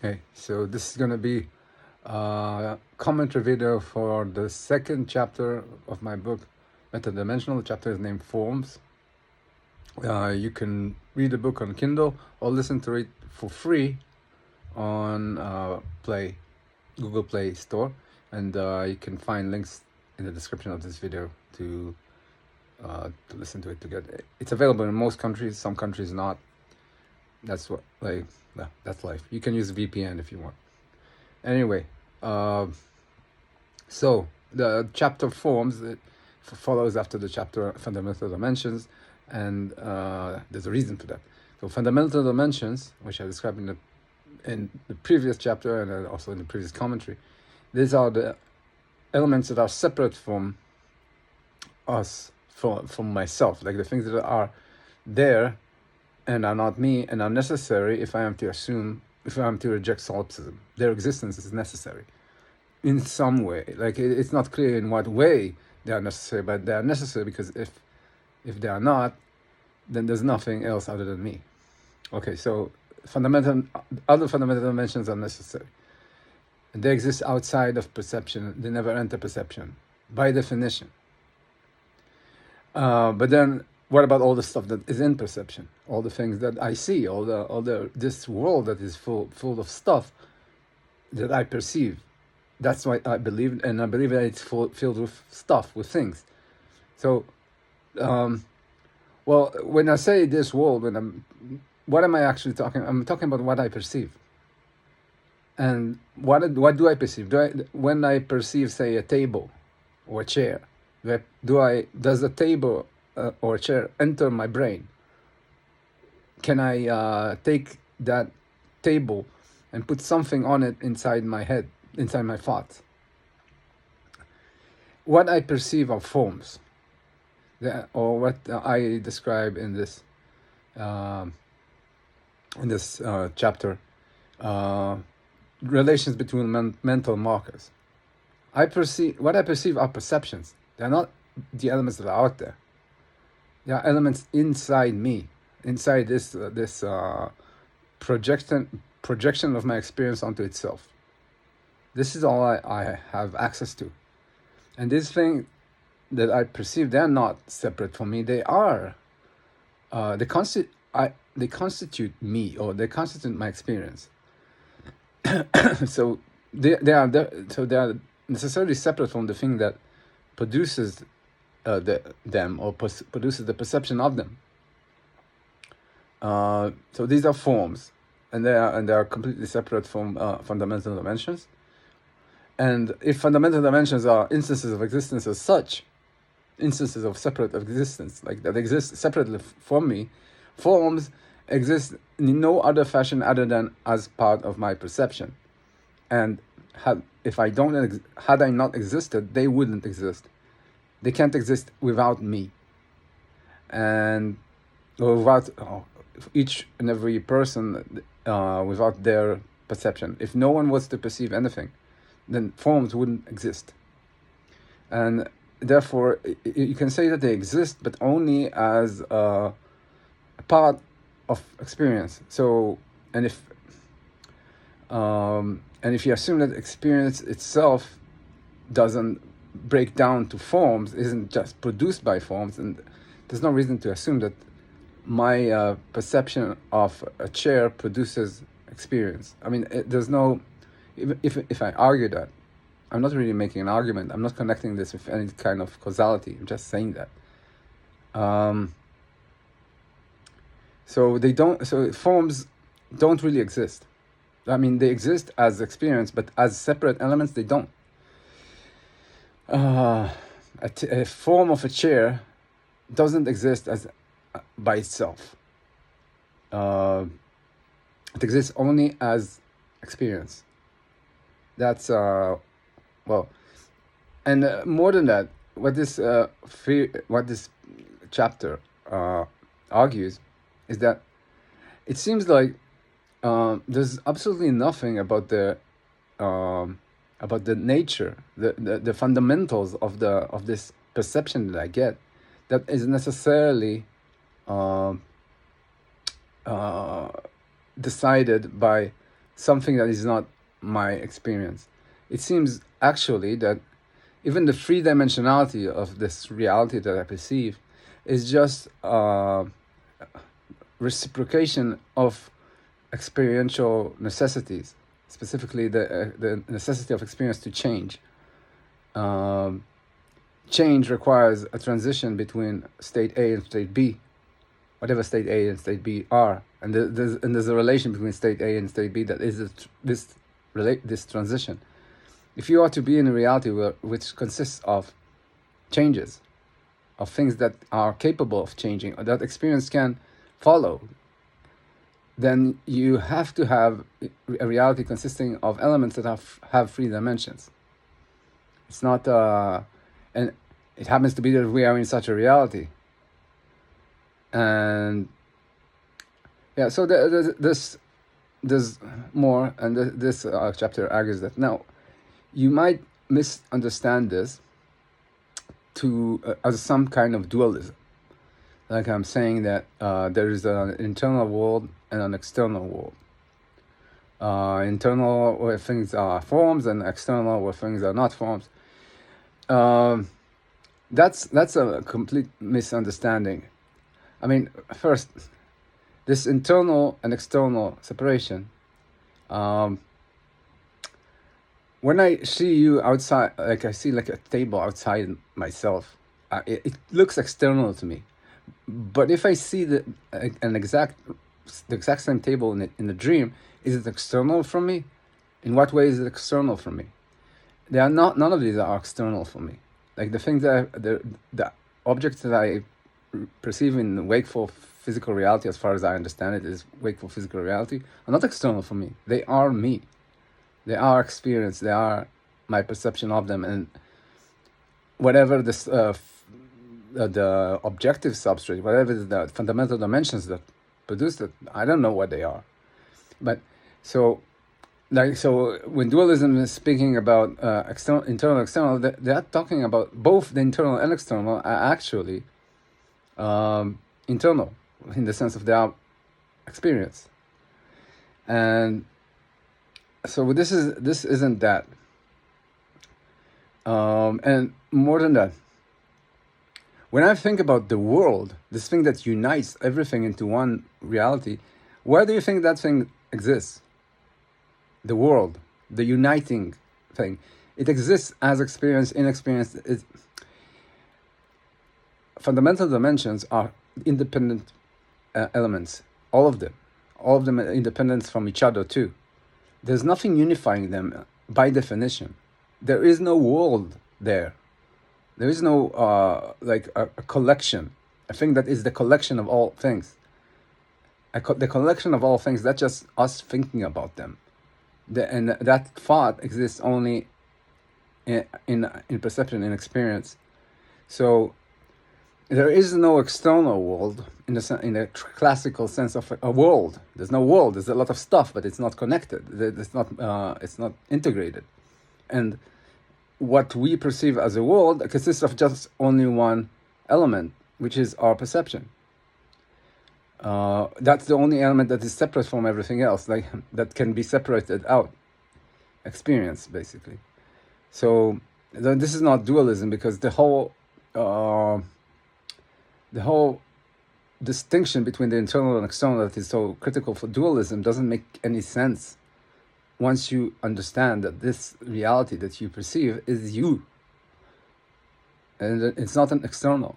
Okay, so this is going to be a commentary video for the second chapter of my book, Metadimensional. The chapter is named Forms. You can read the book on Kindle or listen to it for free on Google Play Store, and you can find links in the description of this video to listen to it together. It's available in most countries, some countries not. That's that's life. You can use VPN if you want. Anyway, so the chapter Forms, it follows after the chapter Fundamental Dimensions, and there's a reason for that. So fundamental dimensions, which I described in the previous chapter and also in the previous commentary, these are the elements that are separate from us, from myself, like the things that are there and are not me and are necessary if I am to reject solipsism. Their existence is necessary in some way. Like it's not clear in what way they are necessary, but they are necessary because if they are not, then there's nothing else other than me. Okay, so other fundamental dimensions are necessary. And they exist outside of perception. They never enter perception, by definition. But then, what about all the stuff that is in perception? All the things that I see, all the this world that is full of stuff that I perceive. That's what I believe, and I believe that it's filled with stuff, with things. So, well, when I say this world, what am I actually talking? I'm talking about what I perceive. And what do I perceive? When I perceive, say, a table or a chair, does a table or a chair enter my brain? Can I take that table and put something on it inside my head, inside my thoughts? What I perceive are forms, or what I describe in this chapter, relations between mental markers. What I perceive are perceptions. They're not the elements that are out there. They are elements inside me, inside this projection of my experience onto itself. This is all I have access to. And these things that I perceive, they're not separate from me. They are. They constitute me, or they constitute my experience. So they are necessarily separate from the thing that produces them, or produces the perception of them. So these are forms, and they are completely separate from fundamental dimensions. And if fundamental dimensions are instances of existence as such, instances of separate existence, like that exist separately from me, forms exist in no other fashion other than as part of my perception. And had I not existed, they wouldn't exist. They can't exist without me, and without each and every person, without their perception. If no one was to perceive anything, then forms wouldn't exist. And therefore, you can say that they exist, but only as a part of experience. So, and if you assume that experience itself doesn't break down to forms, isn't just produced by forms, and there's no reason to assume that my perception of a chair produces experience. I mean, there's no. If I argue that, I'm not really making an argument. I'm not connecting this with any kind of causality. I'm just saying that. So forms don't really exist. I mean, they exist as experience, but as separate elements, they don't. A form of a chair doesn't exist as by itself. It exists only as experience. That's well, and more than that, what this chapter argues is that it seems like there's absolutely nothing about the nature, the fundamentals of this perception that I get, that is necessarily decided by something that is not my experience. It seems actually that even the three-dimensionality of this reality that I perceive is just reciprocation of experiential necessities, specifically the necessity of experience to change. Change requires a transition between state A and state B, whatever state A and state B are, and there's a relation between state A and state B that is this transition. If you are to be in a reality which consists of changes, of things that are capable of changing, or that experience can follow, then you have to have a reality consisting of elements that have three dimensions. It's not, and it happens to be that we are in such a reality. And yeah, so there's more, and this chapter argues that now you might misunderstand this as some kind of dualism. Like I'm saying that there is an internal world and an external world. Internal where things are forms, and external where things are not forms. That's a complete misunderstanding. I mean, first, this internal and external separation. When I see you outside, like I see like a table outside myself, it looks external to me. But if I see the exact same table in the dream, is it external from me? In what way is it external from me? They are not. None of these are external from me. Like the things the objects that I perceive in wakeful physical reality, as far as I understand it, is wakeful physical reality, are not external from me. They are me. They are experience. They are my perception of them, and whatever this the objective substrate, whatever the fundamental dimensions that produce it, I don't know what they are. But so when dualism is speaking about internal, external, they're talking about both the internal and external are actually internal in the sense of their experience. And so this isn't that. And more than that, when I think about the world, this thing that unites everything into one reality, where do you think that thing exists? The world, the uniting thing. It exists as experience, inexperience. Fundamental dimensions are independent elements, all of them are independent from each other too. There's nothing unifying them by definition. There is no world there. There is no like a collection, a thing that is the collection of all things. The collection of all things, that's just us thinking about them. And that thought exists only in perception, in experience. So there is no external world in the classical sense of a world. There's no world. There's a lot of stuff, but it's not connected. It's not integrated. And what we perceive as a world consists of just only one element, which is our perception. That's the only element that is separate from everything else, like that can be separated out. Experience, basically. So this is not dualism, because the whole distinction between the internal and external that is so critical for dualism doesn't make any sense once you understand that this reality that you perceive is you, and it's not an external.